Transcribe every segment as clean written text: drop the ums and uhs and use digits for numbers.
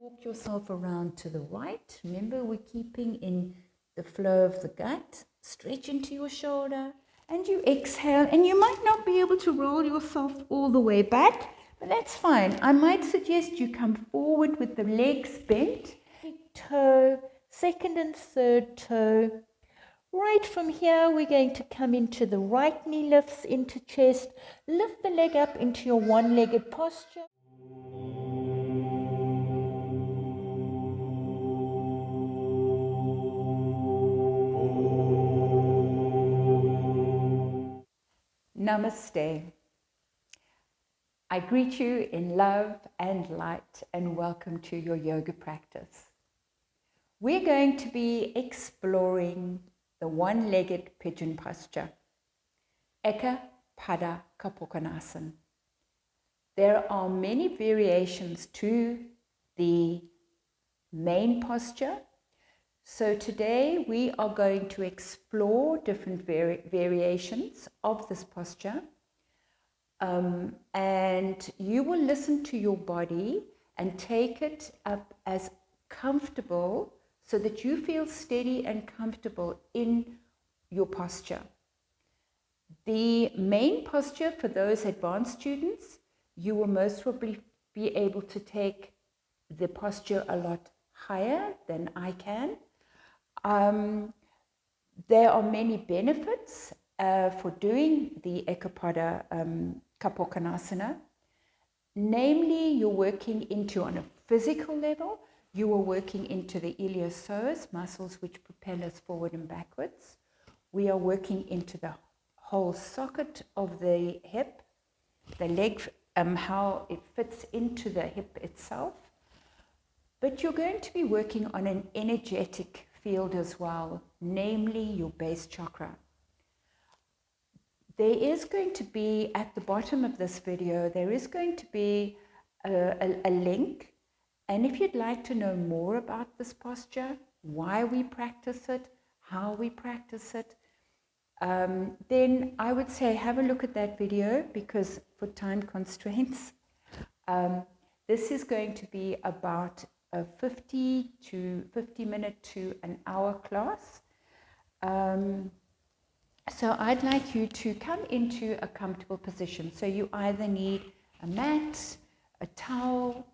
Walk yourself around to the right. Remember, we're keeping in the flow of the gut. Stretch into your shoulder and you exhale. And you might not be able to roll yourself all the way back, but that's fine. I might suggest you come forward with the legs bent, toe, second and third toe. Right from here, we're going to come into the right knee lifts into chest. Lift the leg up into your one-legged posture. Namaste. I greet you in love and light and welcome to your yoga practice. We're going to be exploring the one-legged pigeon posture, Eka Pada Kapotasana. There are many variations to the main posture. So today we are going to explore different variations of this posture, and you will listen to your body and take it up as comfortable so that you feel steady and comfortable in your posture. The main posture for those advanced students, you will most probably be able to take the posture a lot higher than I can. There are many benefits for doing the Eka Pada Kapotasana. Namely, you're working into, on a physical level, you are working into the iliopsoas muscles which propel us forward and backwards. We are working into the whole socket of the hip, the leg, how it fits into the hip itself. But you're going to be working on an energetic field as well, namely your base chakra. There is going to be, at the bottom of this video, there is going to be a link. And if you'd like to know more about this posture, why we practice it, how we practice it, then I would say have a look at that video, because for time constraints, this is going to be about a 50 minute to an hour class. So I'd like you to come into a comfortable position. So you either need a mat, a towel,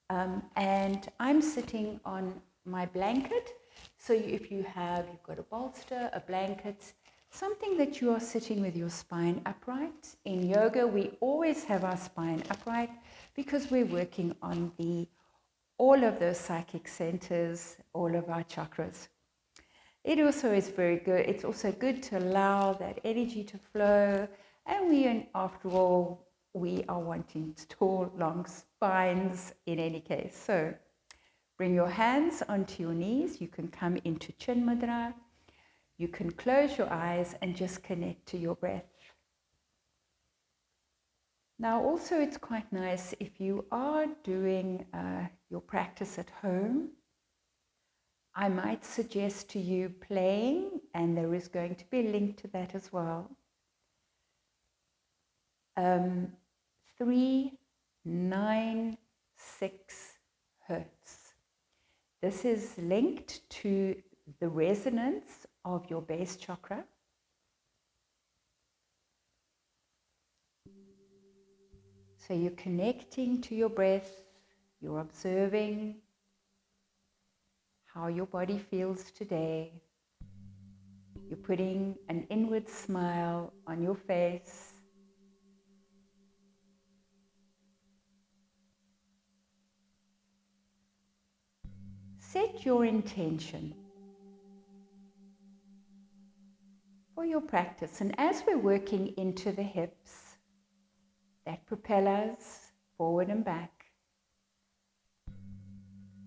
and I'm sitting on my blanket. So if you've got a bolster, a blanket, something that you are sitting with your spine upright. In yoga, we always have our spine upright because we're working on all of those psychic centers, all of our chakras. It also is very good. It's also good to allow that energy to flow. And after all, we are wanting tall, long spines in any case. So bring your hands onto your knees. You can come into Chin Mudra. You can close your eyes and just connect to your breath. Now, also, it's quite nice if you are doing your practice at home. I might suggest to you playing, and there is going to be a link to that as well. 396 Hertz. This is linked to the resonance of your base chakra. So you're connecting to your breath, you're observing how your body feels today. You're putting an inward smile on your face. Set your intention for your practice. And as we're working into the hips, that propel us forward and back,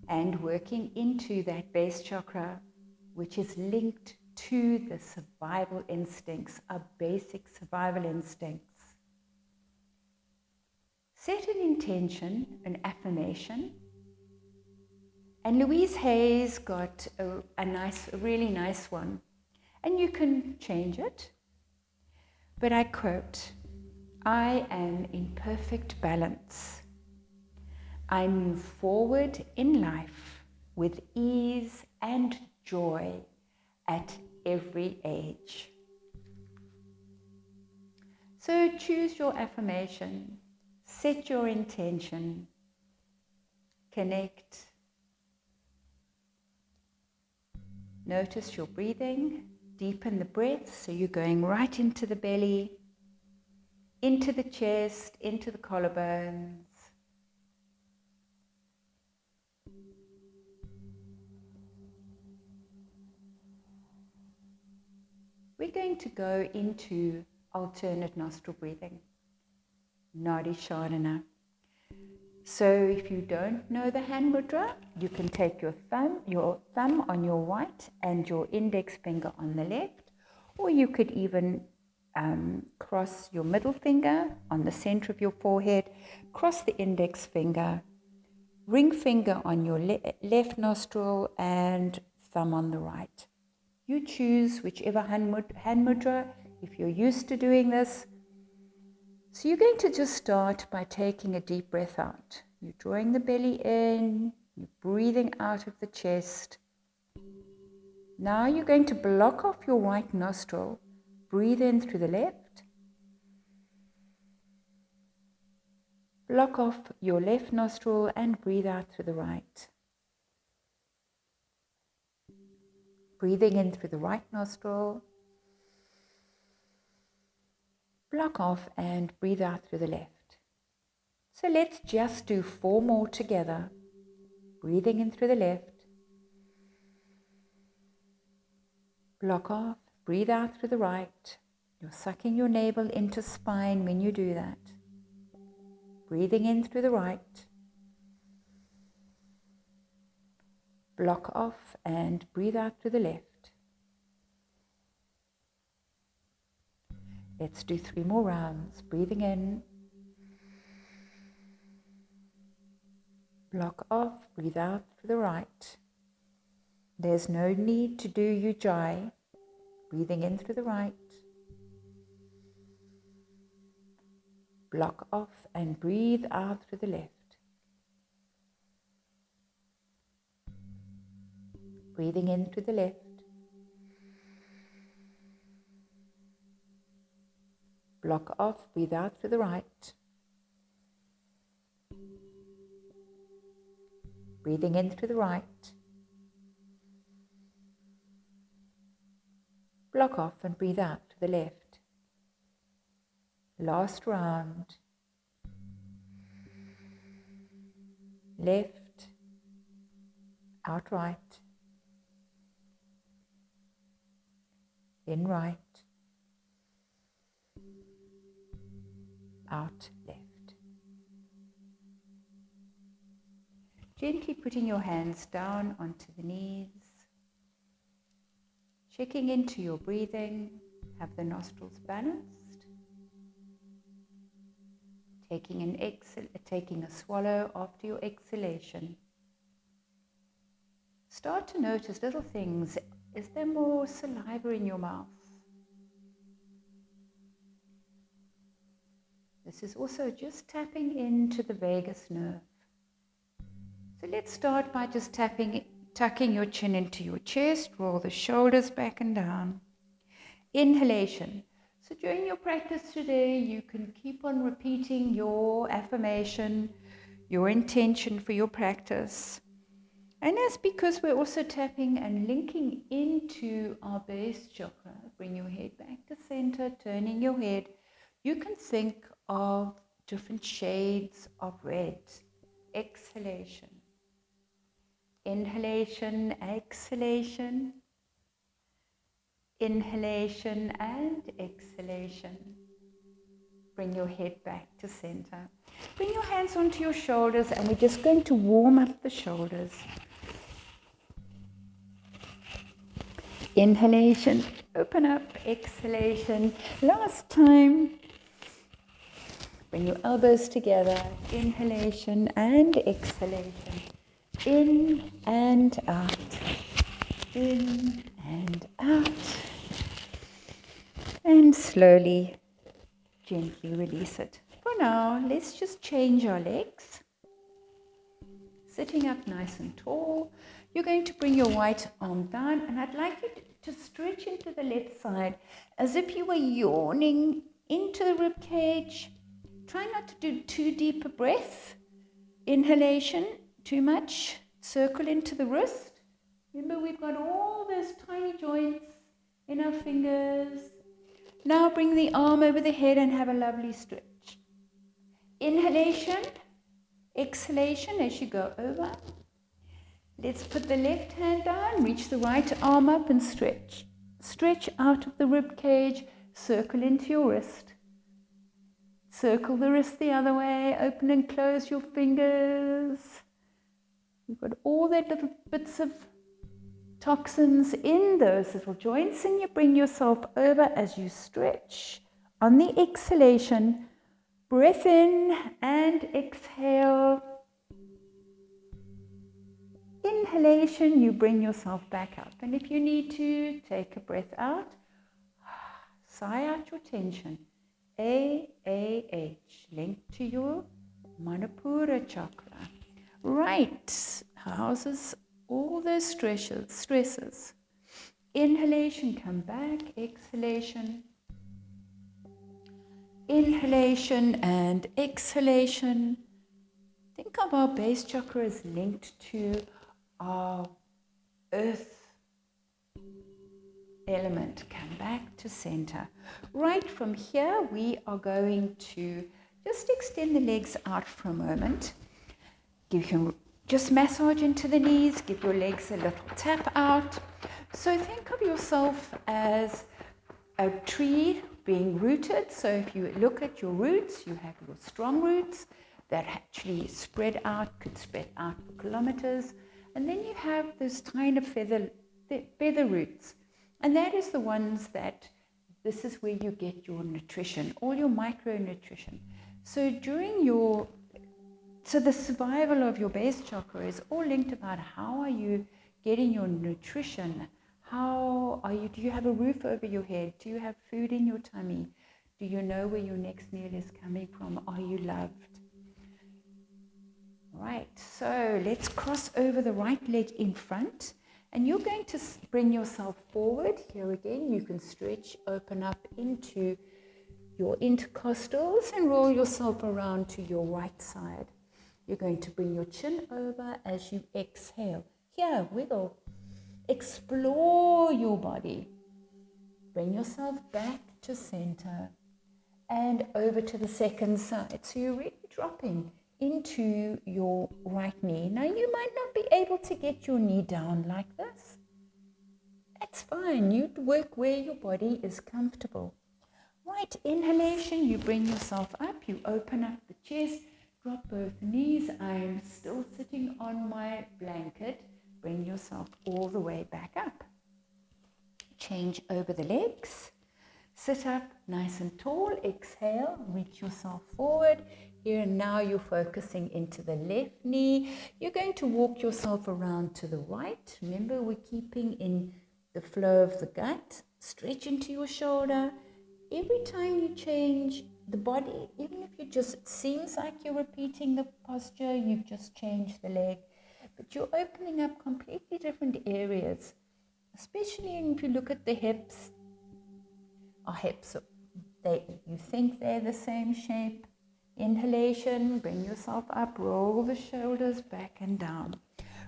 and working into that base chakra, which is linked to the survival instincts, our basic survival instincts. Set an intention, an affirmation. And Louise Hay's got a really nice one. And you can change it. But I quote, "I am in perfect balance. I move forward in life with ease and joy at every age. So choose your affirmation, set your intention, connect. Notice your breathing, deepen the breath, so you're going right into the belly, into the chest, into the collarbones. We're going to go into alternate nostril breathing, Nadi Shardana. So if you don't know the hand mudra, you can take your thumb on your right and your index finger on the left, or you could even cross your middle finger on the center of your forehead, cross the index finger, ring finger on your left nostril, and thumb on the right. You choose whichever hand mudra, if you're used to doing this. So you're going to just start by taking a deep breath out. You're drawing the belly in, you're breathing out of the chest. Now you're going to block off your right nostril, breathe in through the left, block off your left nostril and breathe out through the right. Breathing in through the right nostril, block off and breathe out through the left. So let's just do 4 more together. Breathing in through the left, block off, breathe out through the right. You're sucking your navel into spine when you do that. Breathing in through the right, block off and breathe out through the left. Let's do 3 more rounds. Breathing in, block off, breathe out through the right. There's no need to do ujjayi. Breathing in through the right, block off and breathe out through the left. Breathing in through the left, block off, breathe out through the right. Breathing in through the right, block off and breathe out to the left. Last round. Left, out right, in right, out left. Gently putting your hands down onto the knees. Checking into your breathing, have the nostrils balanced. Taking a swallow after your exhalation. Start to notice little things. Is there more saliva in your mouth? This is also just tapping into the vagus nerve. So let's start by just tucking your chin into your chest, roll the shoulders back and down. Inhalation. So during your practice today, you can keep on repeating your affirmation, your intention for your practice. And that's because we're also tapping and linking into our base chakra. Bring your head back to center, turning your head. You can think of different shades of red. Exhalation. Inhalation, exhalation. Inhalation and exhalation. Bring your head back to center. Bring your hands onto your shoulders and we're just going to warm up the shoulders. Inhalation, open up, exhalation. Last time. Bring your elbows together. Inhalation and exhalation. In and out. In and out. And slowly, gently release it. For now, let's just change our legs. Sitting up nice and tall. You're going to bring your right arm down, and I'd like you to stretch into the left side as if you were yawning into the rib cage. Try not to do too deep a breath. Inhalation, too much. Circle into the wrist. Remember, we've got all those tiny joints in our fingers. Now bring the arm over the head and have a lovely stretch. Inhalation, exhalation as you go over. Let's put the left hand down, reach the right arm up and stretch. Stretch out of the rib cage, circle into your wrist. Circle the wrist the other way, open and close your fingers. You've got all that little bits of toxins in those little joints, and you bring yourself over as you stretch. On the exhalation, breath in and exhale. Inhalation, you bring yourself back up. And if you need to, take a breath out. Sigh out your tension. AAH, linked to your Manipura chakra. Right, houses all those stresses. Inhalation, come back. Exhalation. Inhalation and exhalation. Think of our base chakra as linked to our earth element. Come back to center. Right from here, we are going to just extend the legs out for a moment. Just massage into the knees, give your legs a little tap out. So think of yourself as a tree being rooted. So if you look at your roots, you have your strong roots that actually spread out, could spread out for kilometers. And then you have those tiny feather roots. And that is the ones this is where you get your nutrition, all your micronutrition. So the survival of your base chakra is all linked about how are you getting your nutrition? Do you have a roof over your head? Do you have food in your tummy? Do you know where your next meal is coming from? Are you loved? Right, so let's cross over the right leg in front, and you're going to bring yourself forward. Here again, you can stretch, open up into your intercostals and roll yourself around to your right side. You're going to bring your chin over as you exhale. Here, wiggle. Explore your body. Bring yourself back to center and over to the second side. So you're really dropping into your right knee. Now you might not be able to get your knee down like this. That's fine. You work where your body is comfortable. Right, inhalation, you bring yourself up, you open up the chest, drop both knees. I am still sitting on my blanket. Bring yourself all the way back up. Change over the legs. Sit up nice and tall. Exhale, reach yourself forward. Here and now you're focusing into the left knee. You're going to walk yourself around to the right. Remember, we're keeping in the flow of the gut. Stretch into your shoulder. Every time you change the body, even if it seems like you're repeating the posture, you've just changed the leg, but you're opening up completely different areas, especially if you look at the hips. Our hips, you think they're the same shape. Inhalation, bring yourself up, roll the shoulders back and down.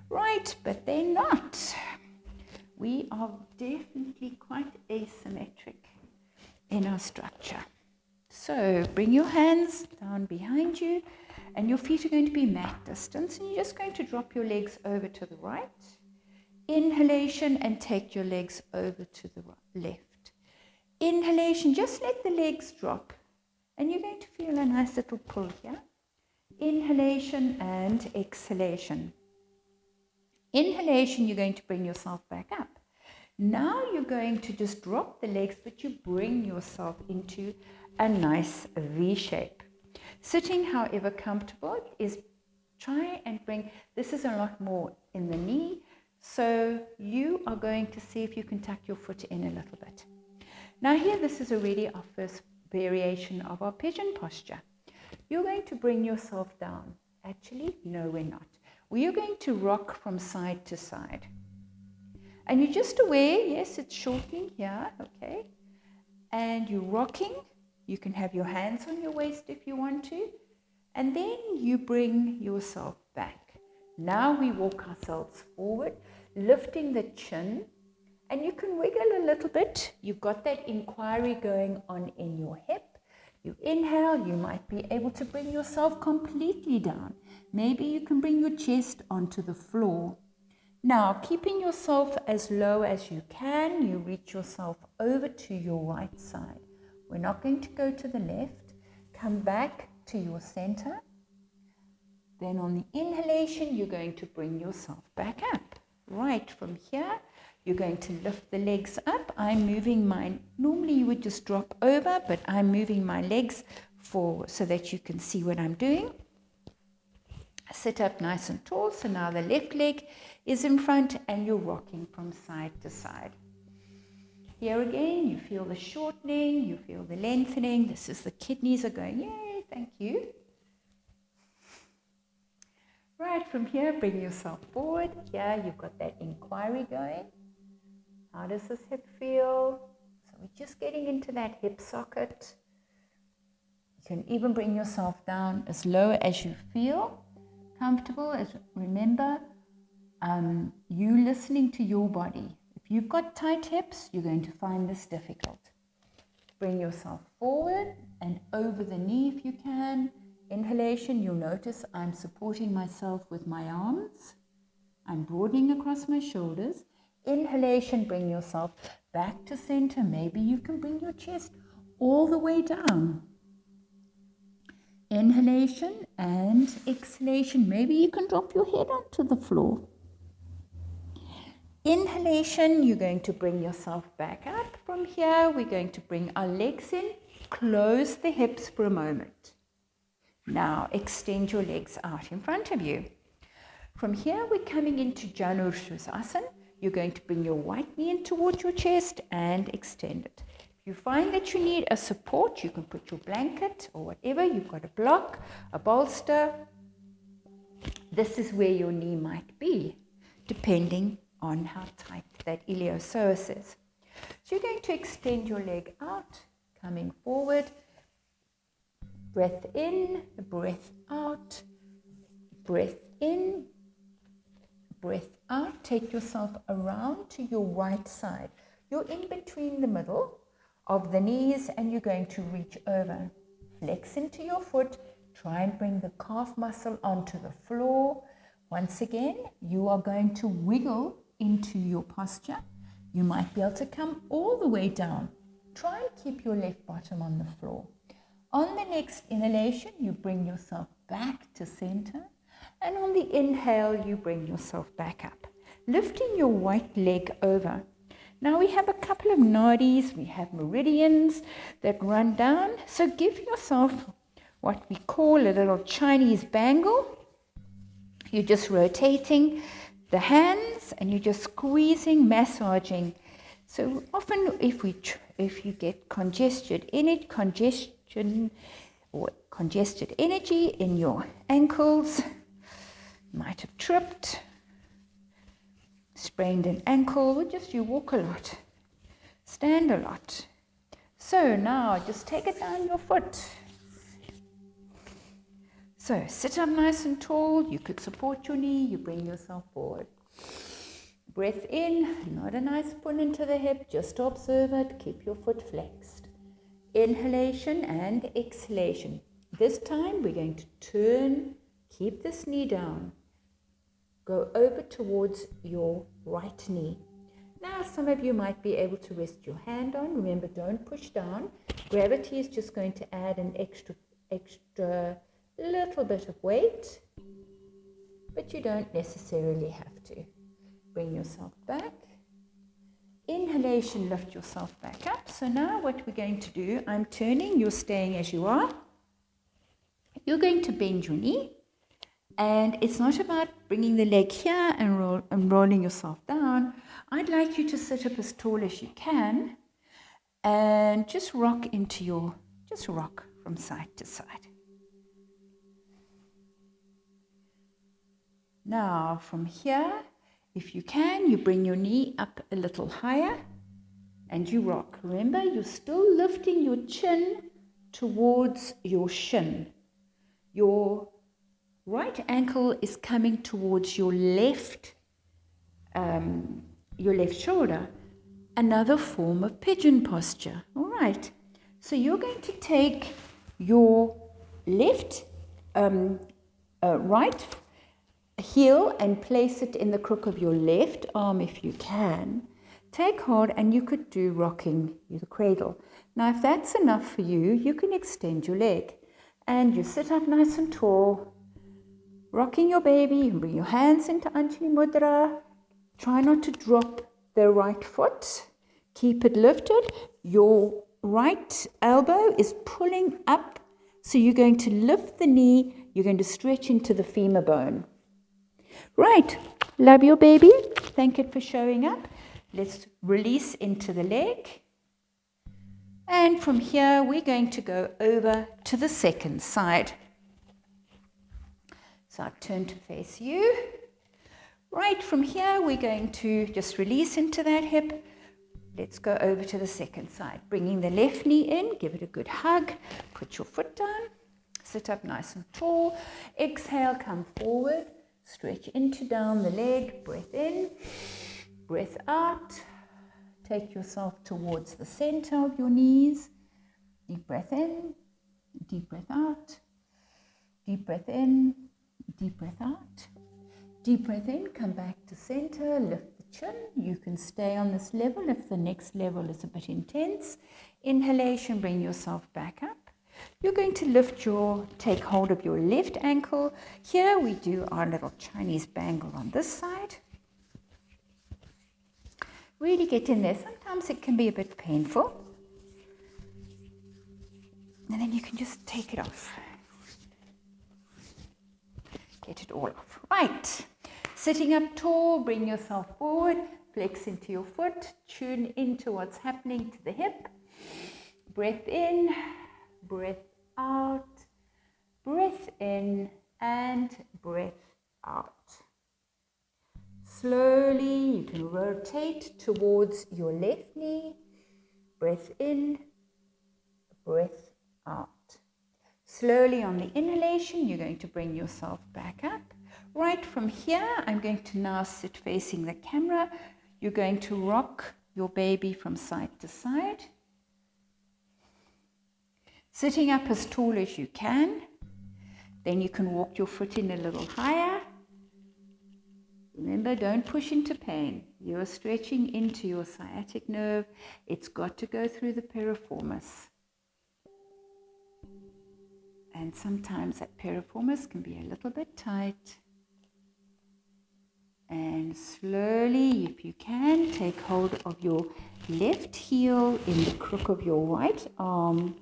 Right, but they're not. We are definitely quite asymmetric in our structure. So bring your hands down behind you, and your feet are going to be mat distance, and you're just going to drop your legs over to the right. Inhalation, and take your legs over to the left. Inhalation, just let the legs drop, and you're going to feel a nice little pull here. Inhalation and exhalation. Inhalation, you're going to bring yourself back up. Now you're going to just drop the legs, but you bring yourself into a nice V shape. Sitting, however comfortable, is try and bring, this is a lot more in the knee, so you are going to see if you can tuck your foot in a little bit. Now here, this is already our first variation of our pigeon posture. You're going to bring yourself down. Actually, no, we're not. we are going to rock from side to side. And you're just aware, yes, it's shortening here, okay? And you're rocking. You can have your hands on your waist if you want to. And then you bring yourself back. Now we walk ourselves forward, lifting the chin. And you can wiggle a little bit. You've got that inquiry going on in your hip. You inhale, you might be able to bring yourself completely down. Maybe you can bring your chest onto the floor. Now, keeping yourself as low as you can, you reach yourself over to your right side. We're not going to go to the left. Come back to your center. Then on the inhalation, you're going to bring yourself back up. Right from here, you're going to lift the legs up. I'm moving mine. Normally you would just drop over, but I'm moving my legs so that you can see what I'm doing. Sit up nice and tall. So now the left leg is in front and you're rocking from side to side. Here again, you feel the shortening, you feel the lengthening. This is the kidneys are going, yay, thank you. Right from here, bring yourself forward. Here, you've got that inquiry going. How does this hip feel? So we're just getting into that hip socket. You can even bring yourself down as low as you feel comfortable. Remember, you listening to your body. If you've got tight hips, you're going to find this difficult. Bring yourself forward and over the knee if you can. Inhalation, you'll notice I'm supporting myself with my arms. I'm broadening across my shoulders. Inhalation, bring yourself back to center. Maybe you can bring your chest all the way down. Inhalation and exhalation. Maybe you can drop your head onto the floor. Inhalation, you're going to bring yourself back up. From here, we're going to bring our legs in. Close the hips for a moment. Now, extend your legs out in front of you. From here, we're coming into Janusasana. You're going to bring your right knee in towards your chest and extend it. If you find that you need a support, you can put your blanket or whatever. You've got a block, a bolster. This is where your knee might be, depending on how tight that iliopsoas is. So you're going to extend your leg out, coming forward. Breath in, breath out, breath in, breath out. Take yourself around to your right side. You're in between the middle of the knees and you're going to reach over. Flex into your foot. Try and bring the calf muscle onto the floor. Once again, you are going to wiggle into your posture. You might be able to come all the way down. Try and keep your left bottom on the floor. On the next inhalation, you bring yourself back to center. And on the inhale, you bring yourself back up, lifting your right leg over. Now we have a couple of nadis, we have meridians that run down. So give yourself what we call a little Chinese bangle. You're just rotating the hands and you're just squeezing, massaging. So often if you get congested energy in your ankles, might have tripped, sprained an ankle, or just you walk a lot, stand a lot. So now just take it down your foot. So sit up nice and tall. You could support your knee. You bring yourself forward. Breath in, not a nice pull into the hip, just observe it. Keep your foot flexed. Inhalation and exhalation. This time we're going to turn, keep this knee down. Go over towards your right knee. Now some of you might be able to rest your hand on. Remember, don't push down. Gravity is just going to add an extra little bit of weight, but you don't necessarily have to. Bring yourself back. Inhalation, lift yourself back up. So now what we're going to do, I'm turning, you're staying as you are. You're going to bend your knee. And it's not about bringing the leg here and rolling yourself down. I'd like you to sit up as tall as you can and just rock from side to side. Now from here, if you can, you bring your knee up a little higher and you rock. Remember, you're still lifting your chin towards your shin. Your right ankle is coming towards your left shoulder. Another form of pigeon posture. All right. So you're going to take your left, right heel and place it in the crook of your left arm if you can. Take hold, and you could do rocking the cradle. Now, if that's enough for you, you can extend your leg. And you sit up nice and tall, rocking your baby. You can bring your hands into Untitled Mudra. Try not to drop the right foot. Keep it lifted. Your right elbow is pulling up. So you're going to lift the knee. You're going to stretch into the femur bone. Right. Love your baby. Thank it for showing up. Let's release into the leg. And from here, we're going to go over to the second side. So I turn to face you. Right, from here, we're going to just release into that hip. Let's go over to the second side. Bringing the left knee in, give it a good hug. Put your foot down. Sit up nice and tall. Exhale, come forward. Stretch into down the leg. Breath in. Breath out. Take yourself towards the center of your knees. Deep breath in. Deep breath out. Deep breath in. Deep breath out. Deep breath in, come back to center, lift the chin. You can stay on this level if the next level is a bit intense. Inhalation, bring yourself back up. You're going to take hold of your left ankle. Here we do our little Chinese bangle on this side. Really get in there. Sometimes it can be a bit painful. And then you can just take it off. Get it all off. Right. Sitting up tall, bring yourself forward, flex into your foot, tune into what's happening to the hip. Breath in, breath out, breath in, and breath out. Slowly, you can rotate towards your left knee. Breath in, breath out. Slowly on the inhalation, you're going to bring yourself back up. Right from here, I'm going to now sit facing the camera. You're going to rock your baby from side to side. Sitting up as tall as you can. Then you can walk your foot in a little higher. Remember, don't push into pain. You're stretching into your sciatic nerve. It's got to go through the piriformis. And sometimes that piriformis can be a little bit tight. And slowly, if you can, take hold of your left heel in the crook of your right arm.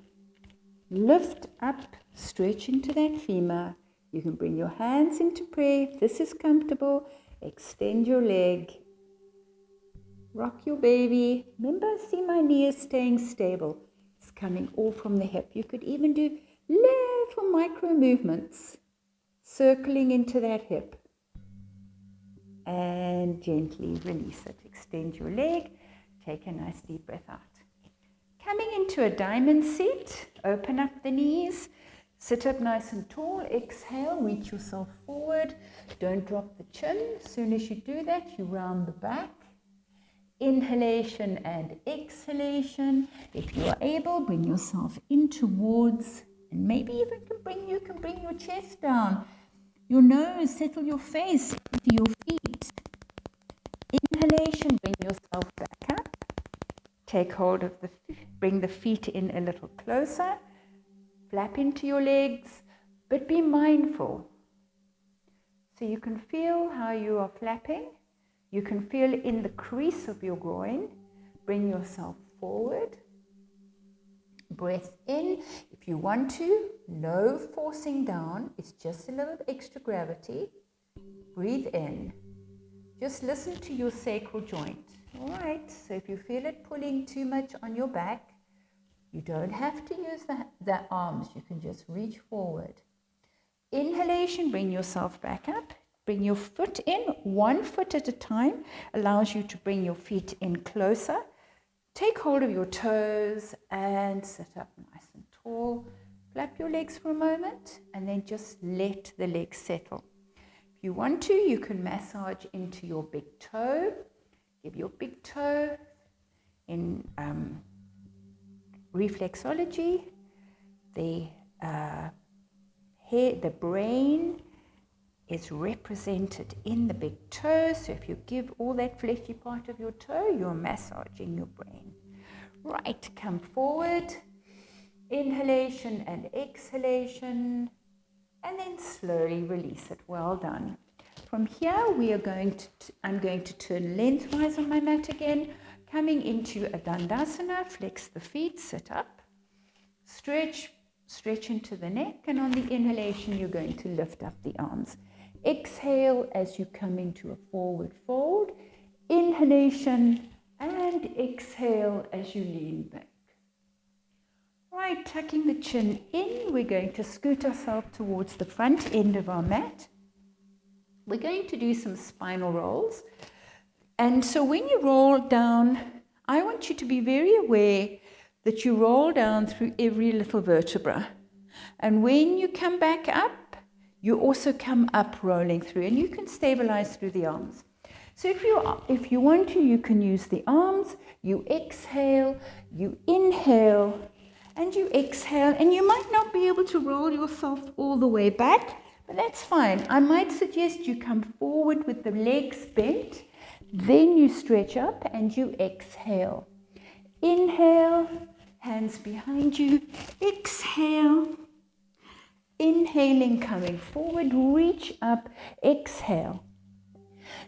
Lift up, stretch into that femur. You can bring your hands into prayer. If this is comfortable, extend your leg. Rock your baby. Remember, see my knee is staying stable. It's coming all from the hip. You could even do little micro movements, circling into that hip. And gently release it. Extend your leg. Take a nice deep breath out. Coming into a diamond seat, open up the knees. Sit up nice and tall. Exhale, reach yourself forward. Don't drop the chin. As soon as you do that, you round the back. Inhalation and exhalation. If you are able, bring yourself in towards, and maybe even you can bring your chest down. Your nose, settle your face into your feet. Inhalation, bring yourself back up. Take hold of bring the feet in a little closer. Flap into your legs, but be mindful. So you can feel how you are flapping. You can feel in the crease of your groin. Bring yourself forward. Breath in. If you want to, no forcing down. It's just a little extra gravity. Breathe in. Just listen to your sacral joint. All right. So if you feel it pulling too much on your back, you don't have to use the arms. You can just reach forward. Inhalation, bring yourself back up. Bring your foot in, 1 foot at a time, allows you to bring your feet in closer. Take hold of your toes and sit up nice and tall. Flap your legs for a moment and then just let the legs settle. If you want to, you can massage into your big toe. Give your big toe in reflexology, the brain is represented in the big toe. So if you give all that fleshy part of your toe, you're massaging your brain. Right, come forward. Inhalation and exhalation. And then slowly release it. Well done. From here, I'm going to turn lengthwise on my mat again. Coming into a Dandasana, flex the feet, sit up. Stretch into the neck. And on the inhalation, you're going to lift up the arms. Exhale as you come into a forward fold. Inhalation and exhale as you lean back. Right, tucking the chin in, we're going to scoot ourselves towards the front end of our mat. We're going to do some spinal rolls. And so when you roll down, I want you to be very aware that you roll down through every little vertebra. And when you come back up, you also come up rolling through, and you can stabilize through the arms. So if you want to, you can use the arms. You exhale, you inhale, and you exhale. And you might not be able to roll yourself all the way back, but that's fine. I might suggest you come forward with the legs bent, then you stretch up and you exhale. Inhale, hands behind you, exhale. Inhaling, coming forward, reach up, exhale.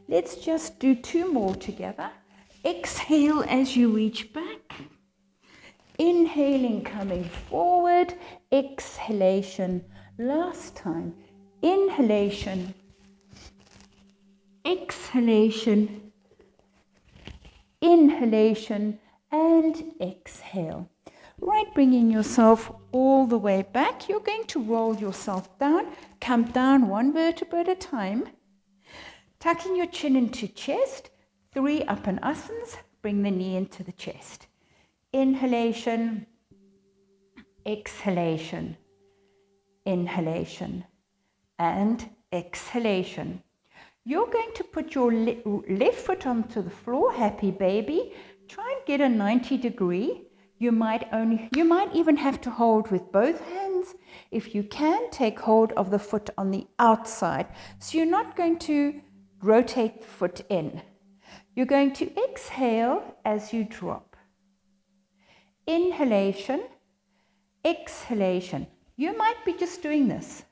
Let's just do 2 more together. Exhale as you reach back. Inhaling, coming forward, exhalation. Last time. Inhalation, exhalation, inhalation, and exhale. Right, bringing yourself all the way back. You're going to roll yourself down. Come down 1 vertebra at a time. Tucking your chin into chest. 3 Upanas. Bring the knee into the chest. Inhalation, exhalation, inhalation, and exhalation. You're going to put your left foot onto the floor, happy baby. Try and get a 90 degree. You might even have to hold with both hands. If you can, take hold of the foot on the outside. So you're not going to rotate the foot in. You're going to exhale as you drop. Inhalation, exhalation. You might be just doing this.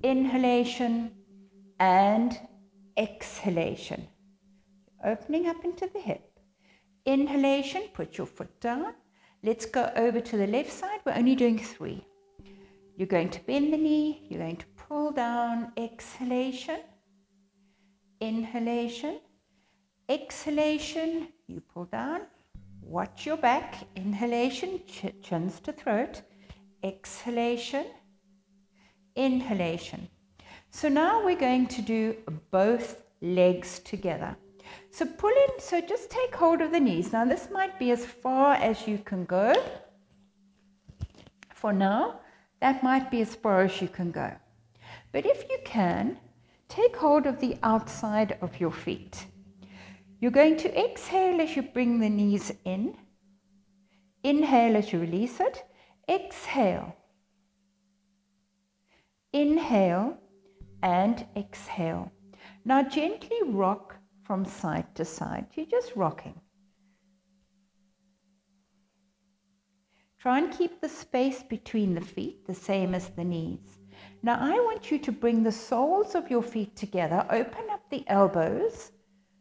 Inhalation and exhalation. Opening up into the hip. Inhalation, put your foot down. Let's go over to the left side. We're only doing 3. You're going to bend the knee. You're going to pull down. Exhalation. Inhalation. Exhalation. You pull down. Watch your back. Inhalation, chins to throat. Exhalation. Inhalation. So now we're going to do both legs together. So pull in, so just take hold of the knees. Now this might be as far as you can go. For now, that might be as far as you can go. But if you can, take hold of the outside of your feet. You're going to exhale as you bring the knees in. Inhale as you release it. Exhale. Inhale and exhale. Now gently rock from side to side. You're just rocking. Try and keep the space between the feet the same as the knees. Now I want you to bring the soles of your feet together. Open up the elbows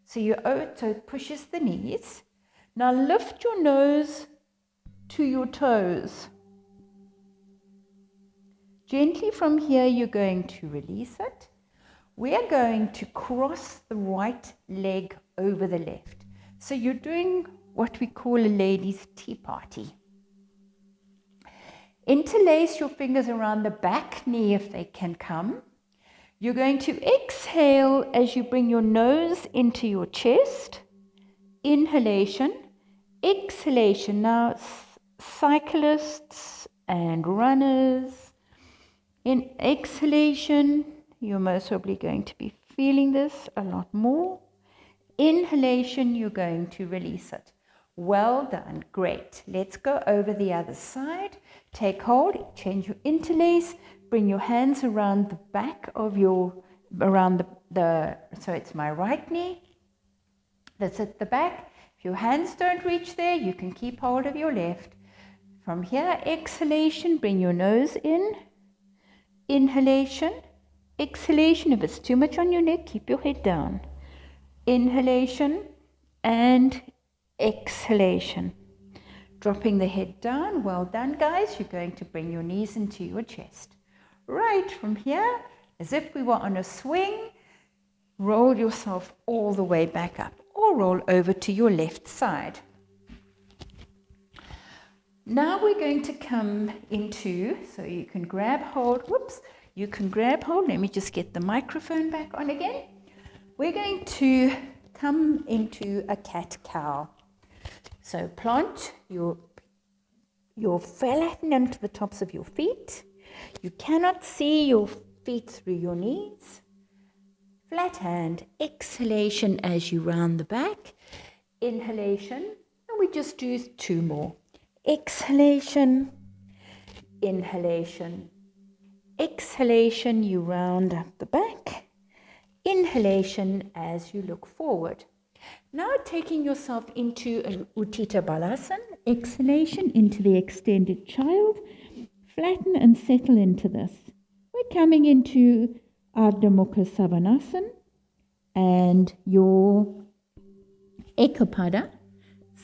so your toe pushes the knees. Now lift your nose to your toes. Gently from here you're going to release it. We're going to cross the right leg over the left. So you're doing what we call a ladies' tea party. Interlace your fingers around the back knee if they can come. You're going to exhale as you bring your nose into your chest. Inhalation, exhalation. Now, cyclists and runners, in exhalation, you're most probably going to be feeling this a lot more. Inhalation, you're going to release it. Well done, great. Let's go over the other side. Take hold, change your interlace, bring your hands around the back of so it's my right knee. That's at the back. If your hands don't reach there, you can keep hold of your left. From here, exhalation, bring your nose in. Inhalation, exhalation. If it's too much on your neck, keep your head down. Inhalation and exhalation. Dropping the head down. Well done, guys. You're going to bring your knees into your chest. Right from here, as if we were on a swing, roll yourself all the way back up or roll over to your left side. Now we're going to come into, so you can grab hold, you can grab hold. Let me just get the microphone back on again. We're going to come into a cat-cow. So plant your flatten into the tops of your feet. You cannot see your feet through your knees. Flat hand, exhalation as you round the back. Inhalation, and we just do 2 more. Exhalation, inhalation, exhalation, you round up the back. Inhalation as you look forward. Now taking yourself into an Utthita Balasana, exhalation into the extended child. Flatten and settle into this. We're coming into Ardha Mukha Savasana and your Eka Pada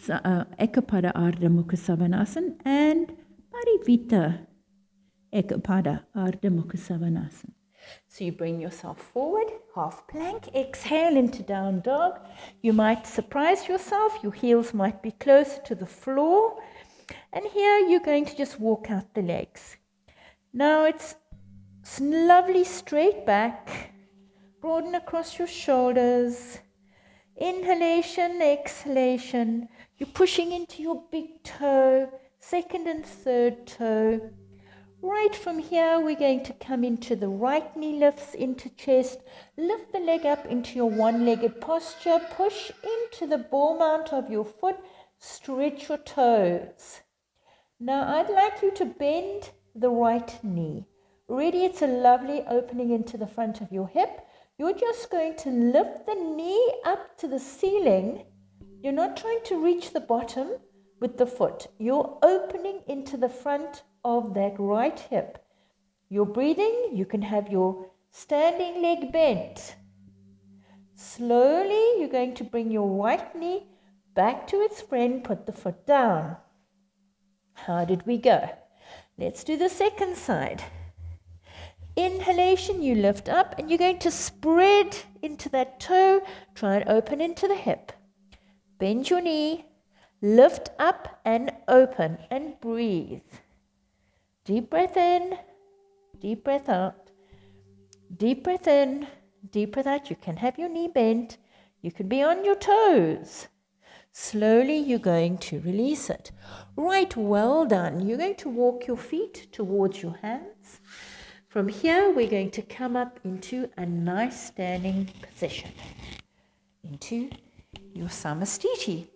Ardha Mukha Savasana and Parivita Eka Pada Ardha Mukha Savasana. So you bring yourself forward, half plank, exhale into down dog. You might surprise yourself, your heels might be closer to the floor. And here you're going to just walk out the legs. Now it's lovely straight back, broaden across your shoulders. Inhalation, exhalation. You're pushing into your big toe, second and third toe. Right from here, we're going to come into the right knee lifts into chest. Lift the leg up into your one-legged posture. Push into the ball mount of your foot. Stretch your toes. Now, I'd like you to bend the right knee. Already, it's a lovely opening into the front of your hip. You're just going to lift the knee up to the ceiling. You're not trying to reach the bottom with the foot. You're opening into the front of that right hip. You're breathing. You can have your standing leg bent. Slowly, you're going to bring your right knee back to its friend. Put the foot down. How did we go? Let's do the second side. Inhalation, you lift up and you're going to spread into that toe. Try and open into the hip. Bend your knee, lift up and open and breathe. Deep breath in, deep breath out. Deep breath in, deep breath out. You can have your knee bent. You can be on your toes. Slowly you're going to release it. Right, well done. You're going to walk your feet towards your hands. From here, we're going to come up into a nice standing position. Into your Samastiti.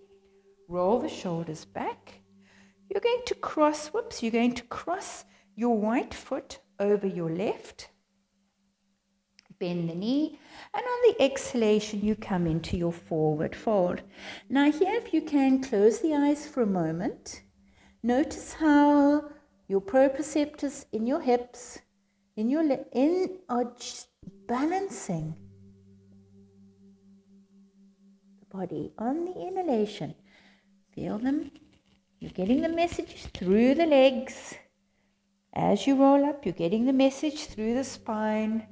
Roll the shoulders back. You're going to cross, you're going to cross your right foot over your left. Bend the knee, and on the exhalation, you come into your forward fold. Now here, if you can, close the eyes for a moment. Notice how your proprioceptors in your hips, are balancing the body on the inhalation. Feel them. You're getting the message through the legs. As you roll up, you're getting the message through the spine,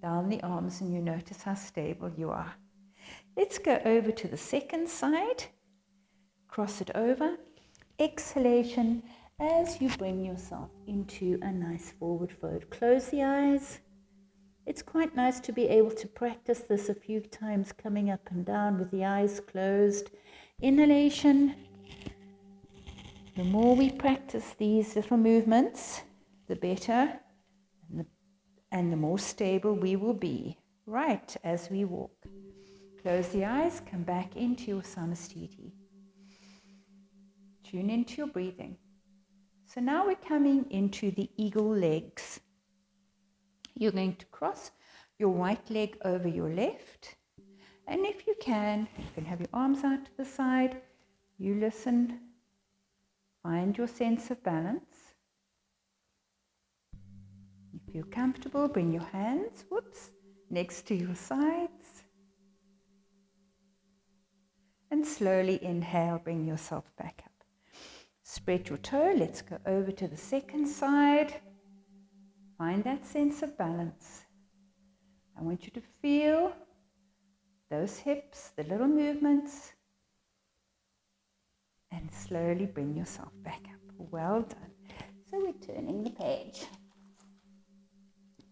down the arms, and you notice how stable you are. Let's go over to the second side. Cross it over. Exhalation as you bring yourself into a nice forward fold. Close the eyes. It's quite nice to be able to practice this a few times, coming up and down with the eyes closed. Inhalation. The more we practice these little movements, the better and the more stable we will be, right as we walk. Close the eyes, come back into your samastiti. Tune into your breathing. So now we're coming into the eagle legs. You're going to cross your right leg over your left. And if you can have your arms out to the side. You listen. Find your sense of balance. If you're comfortable, bring your hands, next to your sides. And slowly inhale, bring yourself back up. Spread your toe. Let's go over to the second side. Find that sense of balance. I want you to feel those hips, the little movements, and slowly bring yourself back up. Well done. So we're turning the page.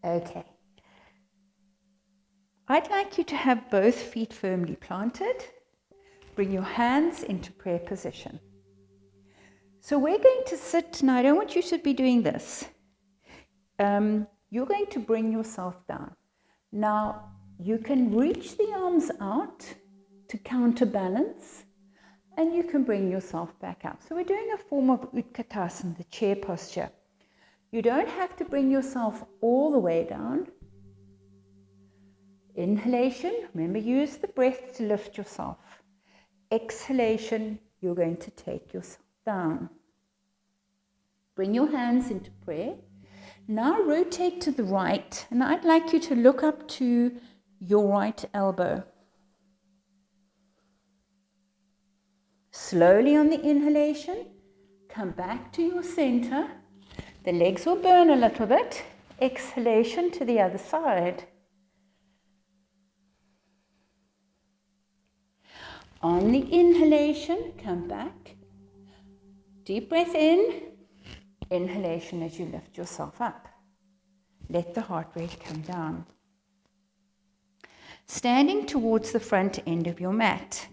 Okay. I'd like you to have both feet firmly planted. Bring your hands into prayer position. So we're going to sit now. I don't want you to be doing this. You're going to bring yourself down. Now, you can reach the arms out to counterbalance, and you can bring yourself back up. So we're doing a form of Utkatasana, the chair posture. You don't have to bring yourself all the way down. Inhalation, remember, use the breath to lift yourself. Exhalation, you're going to take yourself down. Bring your hands into prayer. Now rotate to the right, and I'd like you to look up to your right elbow. Slowly on the inhalation, come back to your center. The legs will burn a little bit. Exhalation to the other side. On the inhalation, come back. Deep breath in. Inhalation as you lift yourself up. Let the heart rate come down. Standing towards the front end of your mat.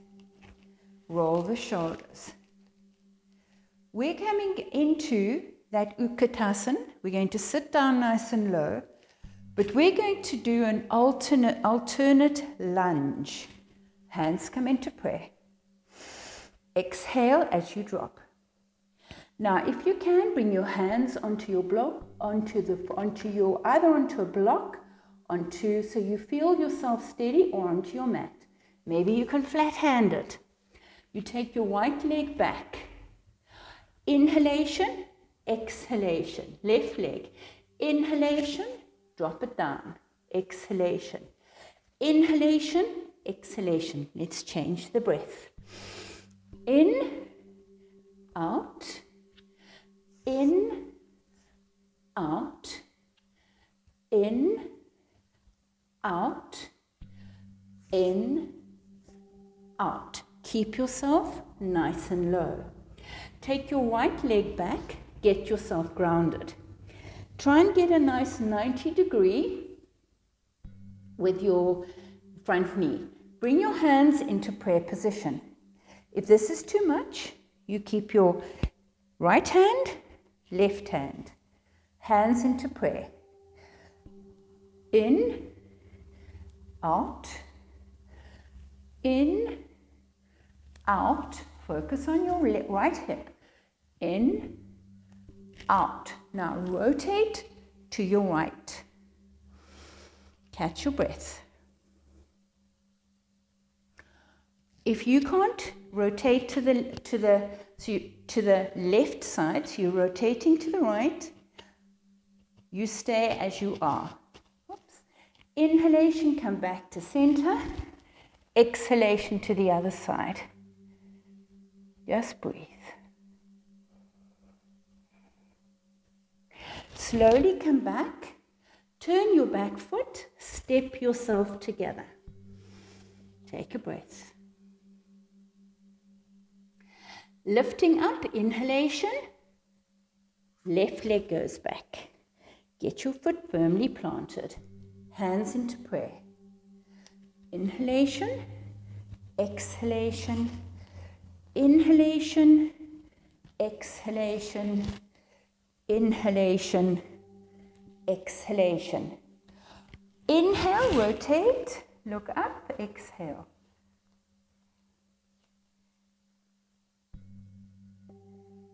Roll the shoulders. We're coming into that Utkatasana. We're going to sit down nice and low, but we're going to do an alternate lunge. Hands come into prayer. Exhale as you drop. Now, if you can, bring your hands onto your block, onto a block, so you feel yourself steady, or onto your mat. Maybe you can flat hand it. You take your right leg back. Inhalation, exhalation. Left leg. Inhalation, drop it down. Exhalation. Inhalation, exhalation. Let's change the breath. In, out. In, out. In, out. In, out. Keep yourself nice and low. Take your right leg back, get yourself grounded. Try and get a nice 90-degree with your front knee. Bring your hands into prayer position. If this is too much, you keep your right hand, left hand. Hands into prayer. In, out, in, out. Focus on your right hip. In, out. Now rotate to your right. Catch your breath. If you can't rotate to the left side, so you're rotating to the right, you stay as you are. Oops. Inhalation, come back to center. Exhalation to the other side. Just breathe. Slowly come back. Turn your back foot. Step yourself together. Take a breath. Lifting up, inhalation. Left leg goes back. Get your foot firmly planted. hands into prayer. Inhalation, exhalation, inhalation, exhalation, inhalation, exhalation. Inhale, rotate, look up, exhale.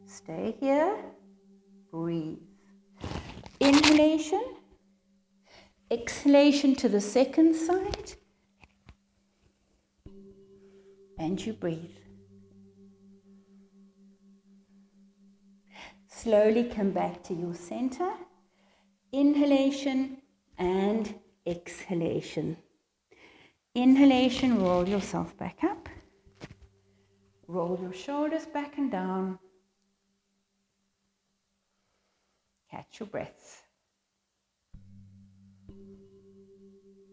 Stay here, breathe. Inhalation, exhalation to the second side, and you breathe. Slowly come back to your center. Inhalation and exhalation. Inhalation, roll yourself back up. Roll your shoulders back and down. Catch your breath.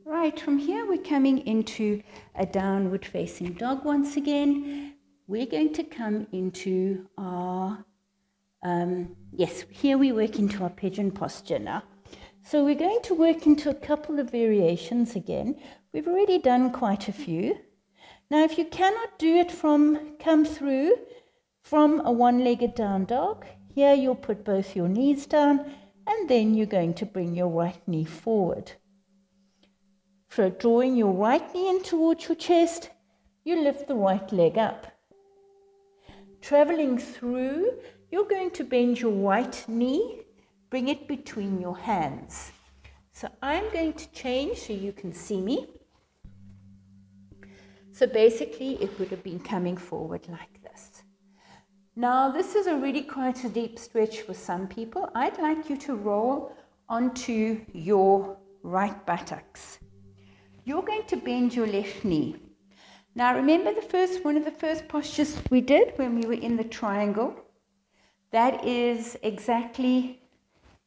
Right, from here we're coming into a downward facing dog once again. We're going to come into our, here we work into our pigeon posture now. So we're going to work into a couple of variations again. We've already done quite a few. Now if you cannot do it come through from a one-legged down dog, here you'll put both your knees down and then you're going to bring your right knee forward. So drawing your right knee in towards your chest, you lift the right leg up. Traveling through, you're going to bend your right knee, bring it between your hands. So I'm going to change so you can see me. So basically it would have been coming forward like this. Now this is already quite a deep stretch for some people. I'd like you to roll onto your right buttocks. You're going to bend your left knee. Now remember one of the first postures we did when we were in the triangle? That is exactly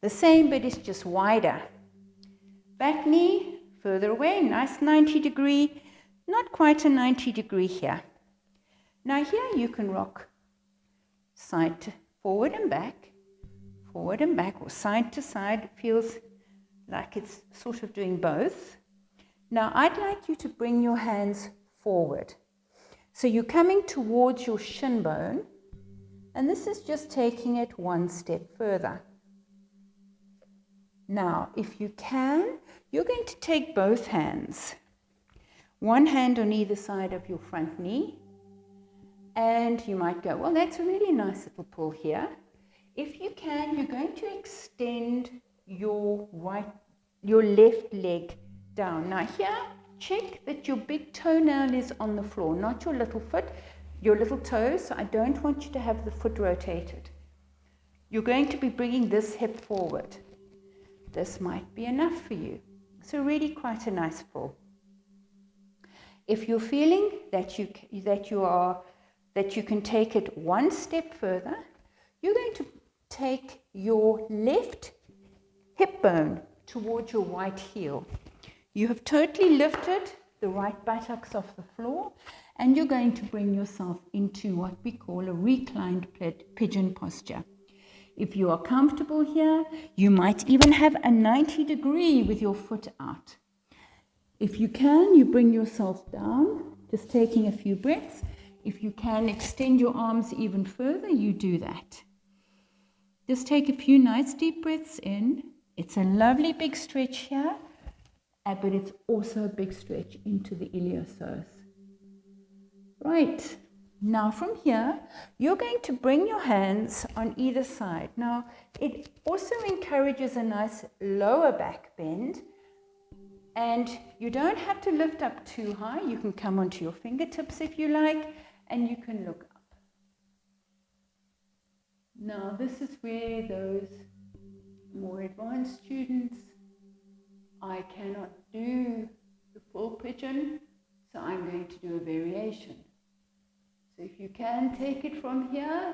the same, but it's just wider. Back knee, further away, nice 90 degree, not quite a 90 degree here. Now here you can rock side to forward and back, or side to side. It feels like it's sort of doing both. Now I'd like you to bring your hands forward. So you're coming towards your shin bone, and this is just taking it one step further. Now, if you can, you're going to take both hands, one hand on either side of your front knee, and you might go, well, that's a really nice little pull here. If you can, you're going to extend your left leg down. Now here, check that your big toenail is on the floor, not your little foot, your little toes. So I don't want you to have the foot rotated. You're going to be bringing this hip forward. This might be enough for you. So really quite a nice pull. If you're feeling that you can take it one step further, you're going to take your left hip bone towards your right heel. You have totally lifted the right buttocks off the floor, and you're going to bring yourself into what we call a reclined pigeon posture. If you are comfortable here, you might even have a 90 degree with your foot out. If you can, you bring yourself down, just taking a few breaths. If you can extend your arms even further, you do that. Just take a few nice deep breaths in. It's a lovely big stretch here, but it's also a big stretch into the iliopsoas. Right, now from here, you're going to bring your hands on either side. Now, it also encourages a nice lower back bend, and you don't have to lift up too high. You can come onto your fingertips if you like, and you can look up. Now, this is where those more advanced students, I cannot do the full pigeon, so I'm going to do a variation. So if you can take it from here,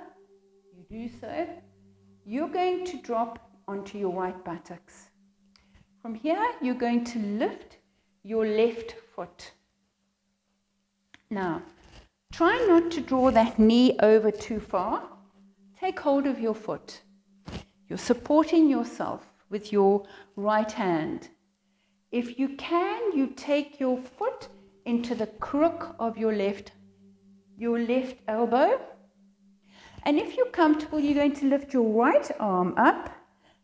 you do so. You're going to drop onto your right buttocks. From here, you're going to lift your left foot. Now, try not to draw that knee over too far. Take hold of your foot. You're supporting yourself with your right hand. If you can, you take your foot into the crook of your left elbow. And if you're comfortable, you're going to lift your right arm up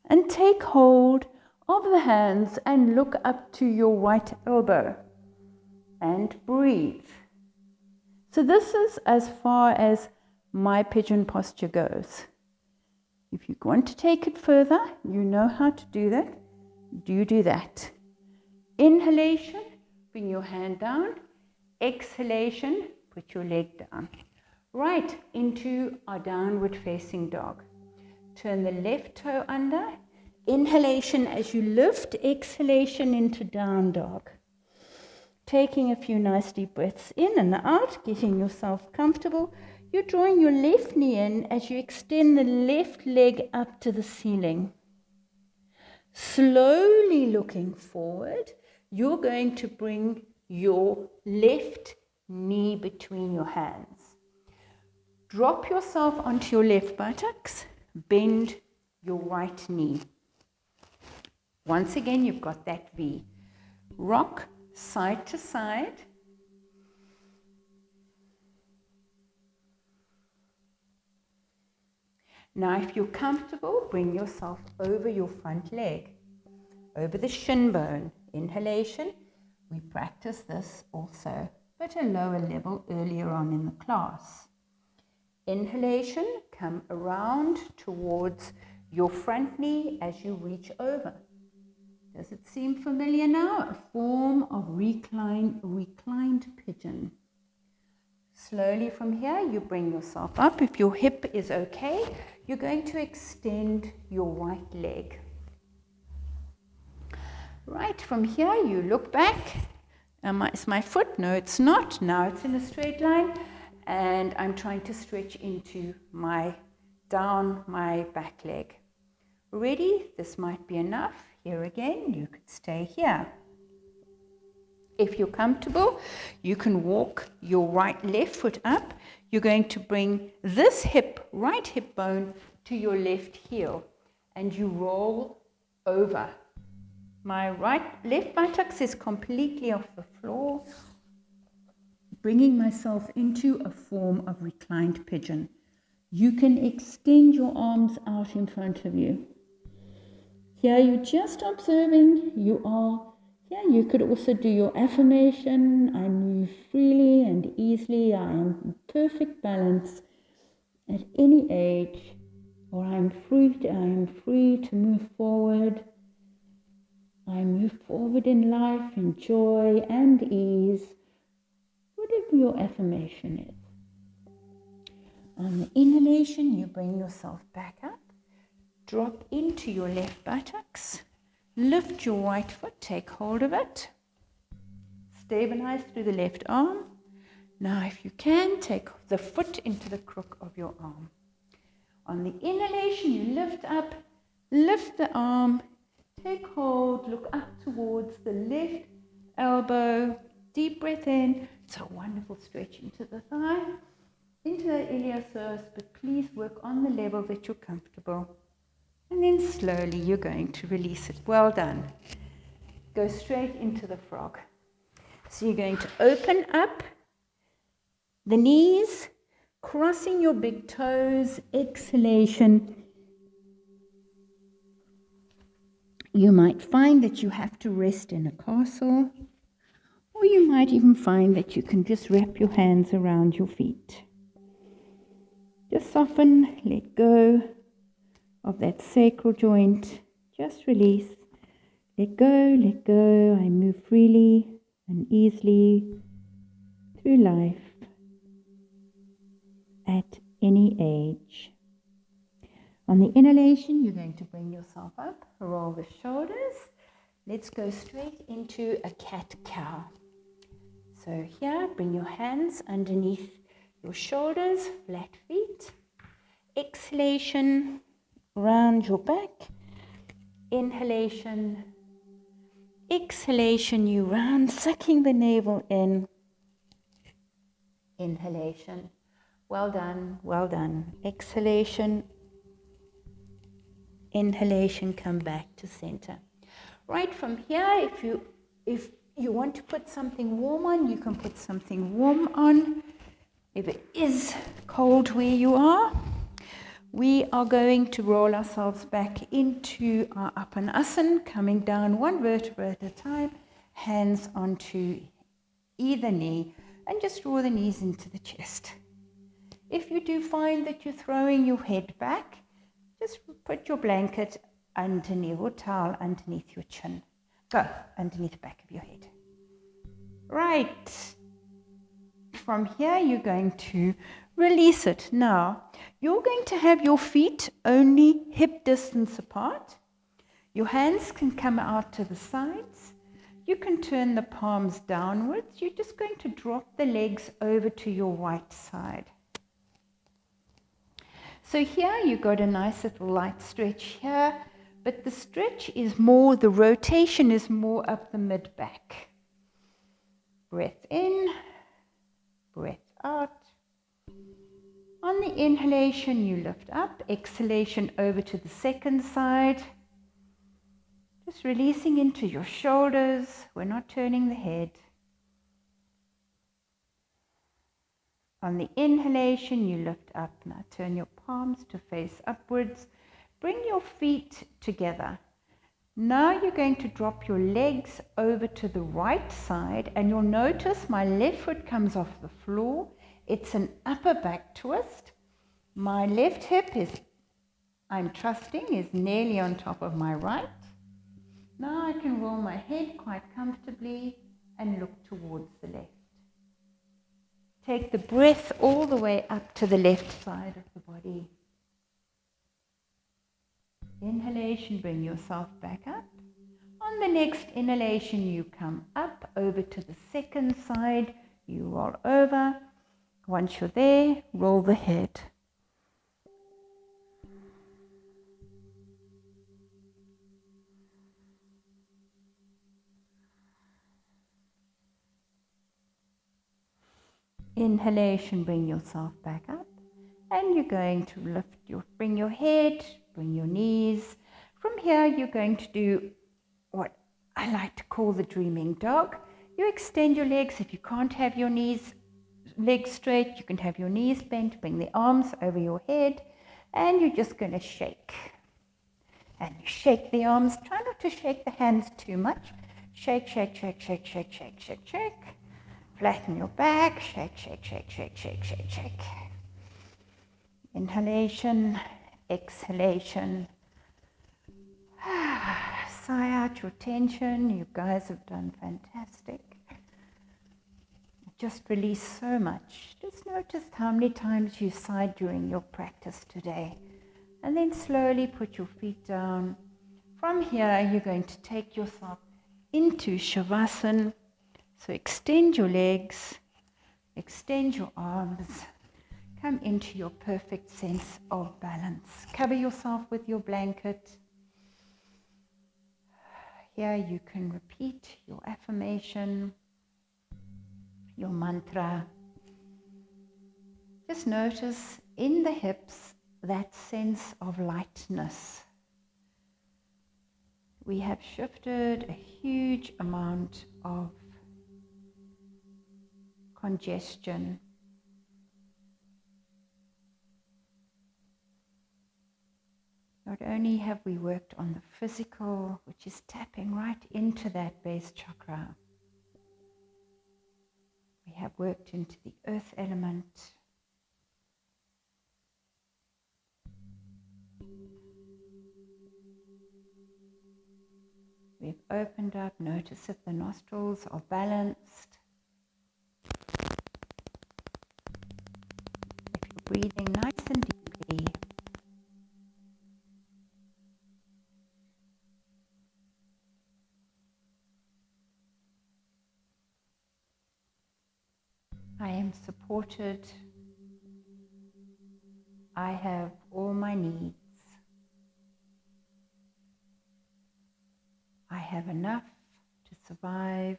and take hold of the hands and look up to your right elbow and breathe. So this is as far as my pigeon posture goes. If you want to take it further, you know how to do that. Do that. Inhalation, bring your hand down. Exhalation, put your leg down. Right into our downward facing dog. Turn the left toe under. Inhalation as you lift, exhalation into down dog. Taking a few nice deep breaths in and out, getting yourself comfortable. You're drawing your left knee in as you extend the left leg up to the ceiling. Slowly looking forward, you're going to bring your left knee between your hands. Drop yourself onto your left buttocks, bend your right knee. Once again, you've got that V. Rock side to side. Now, if you're comfortable, bring yourself over your front leg, over the shin bone. Inhalation. We practice this also at a lower level earlier on in the class. Inhalation, come around towards your front knee as you reach over. Does it seem familiar now? A form of reclined pigeon. Slowly from here, you bring yourself up. If your hip is okay, you're going to extend your right leg. Right, from here, you look back. Is my foot? No, it's not. Now it's in a straight line. And I'm trying to stretch into down my back leg. Ready? This might be enough. Here again, you could stay here. If you're comfortable, you can walk your left foot up. You're going to bring this right hip bone to your left heel, and you roll over. My left buttocks is completely off the floor, bringing myself into a form of reclined pigeon. You can extend your arms out in front of you. Here you're just observing, you could also do your affirmation. I move freely and easily. I am in perfect balance at any age, or I am free to move forward. I move forward in life in joy and ease, whatever your affirmation is. On the inhalation, you bring yourself back up. Drop into your left buttocks. Lift your right foot, take hold of it. Stabilize through the left arm. Now, if you can, take the foot into the crook of your arm. On the inhalation, you lift up, lift the arm, take hold, look up towards the left elbow. Deep breath in. It's a wonderful stretch into the thigh, into the iliopsoas, but please work on the level that you're comfortable. And then slowly you're going to release it. Well done. Go straight into the frog. So you're going to open up the knees, crossing your big toes, exhalation. You might find that you have to rest in a castle, or you might even find that you can just wrap your hands around your feet. Just soften, let go of that sacral joint. Just release. Let go, let go. I move freely and easily through life at any age. On the inhalation, you're going to bring yourself up, roll the shoulders. Let's go straight into a cat-cow. So here, bring your hands underneath your shoulders, flat feet. Exhalation, round your back. Inhalation. Exhalation, you round, sucking the navel in. Inhalation. Well done, well done. Exhalation. Inhalation, come back to center. Right from here, if you If you want to put something warm on, you can put something warm on. If it is cold where you are, we are going to roll ourselves back into our Apanasana, coming down one vertebra at a time, hands onto either knee, and just draw the knees into the chest. If you do find that you're throwing your head back, just put your blanket underneath or towel underneath your chin. Go underneath the back of your head. Right. From here, you're going to release it. Now, you're going to have your feet only hip distance apart. Your hands can come out to the sides. You can turn the palms downwards. You're just going to drop the legs over to your right side. So here you've got a nice little light stretch here, but the stretch is more, the rotation is more up the mid-back. Breath in, breath out. On the inhalation, you lift up. Exhalation over to the second side. Just releasing into your shoulders. We're not turning the head. On the inhalation, you lift up. Now turn your palms to face upwards. Bring your feet together. Now you're going to drop your legs over to the right side, and you'll notice my left foot comes off the floor. It's an upper back twist. My left hip is, I'm trusting, is nearly on top of my right. Now I can roll my head quite comfortably and look towards the left. Take the breath all the way up to the left side of the body. Inhalation, bring yourself back up. On the next inhalation, you come up over to the second side. You roll over. Once you're there, roll the head. Inhalation, bring yourself back up. And you're going to bring your head, bring your knees. From here, you're going to do what I like to call the dreaming dog. You extend your legs. If you can't have your legs straight, you can have your knees bent, bring the arms over your head, and you're just going to shake. And you shake the arms. Try not to shake the hands too much. Shake, shake, shake, shake, shake, shake, shake, shake. Flatten your back. Shake, shake, shake, shake, shake, shake, shake. Inhalation, exhalation. Sigh out your tension. You guys have done fantastic. Just release so much. Just notice how many times you sighed during your practice today. And then slowly put your feet down. From here, you're going to take yourself into Shavasana. So extend your legs, extend your arms. Come into your perfect sense of balance. Cover yourself with your blanket. Here you can repeat your affirmation, your mantra. Just notice in the hips that sense of lightness. We have shifted a huge amount of congestion. Not only have we worked on the physical, which is tapping right into that base chakra, we have worked into the earth element. We've opened up, notice that the nostrils are balanced. If you're breathing nice and deeply, I am supported. I have all my needs. I have enough to survive.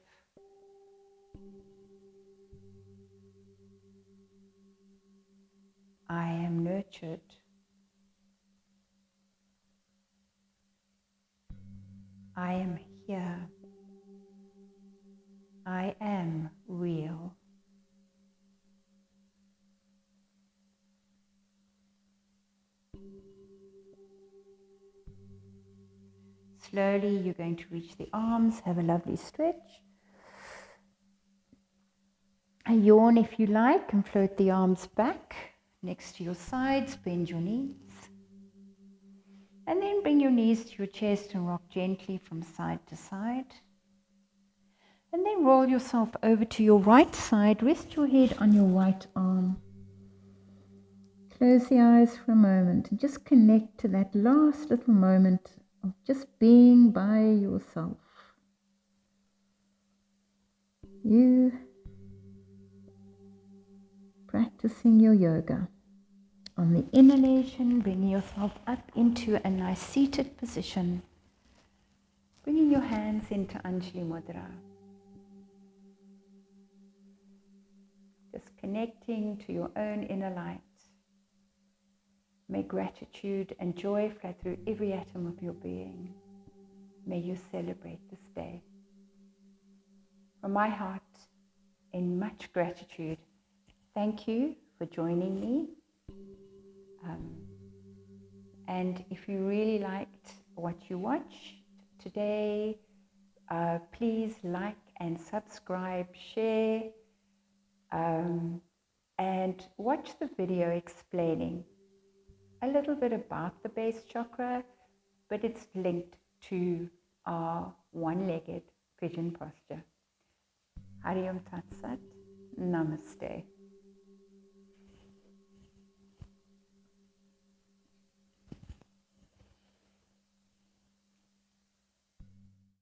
I am nurtured. I am here. Slowly, you're going to reach the arms. Have a lovely stretch. A yawn if you like, and float the arms back next to your sides. Bend your knees. And then bring your knees to your chest and rock gently from side to side. And then roll yourself over to your right side. Rest your head on your right arm. Close the eyes for a moment and just connect to that last little moment of just being by yourself. You practicing your yoga. On the inhalation, bringing yourself up into a nice seated position. Bringing your hands into Anjali Mudra. Just connecting to your own inner light. May gratitude and joy flow through every atom of your being. May you celebrate this day. From my heart, in much gratitude, thank you for joining me. And if you really liked what you watched today, please like and subscribe, share, and watch the video explaining a little bit about the base chakra, but it's linked to our one-legged pigeon posture. Hari Om Tat Sat. Namaste.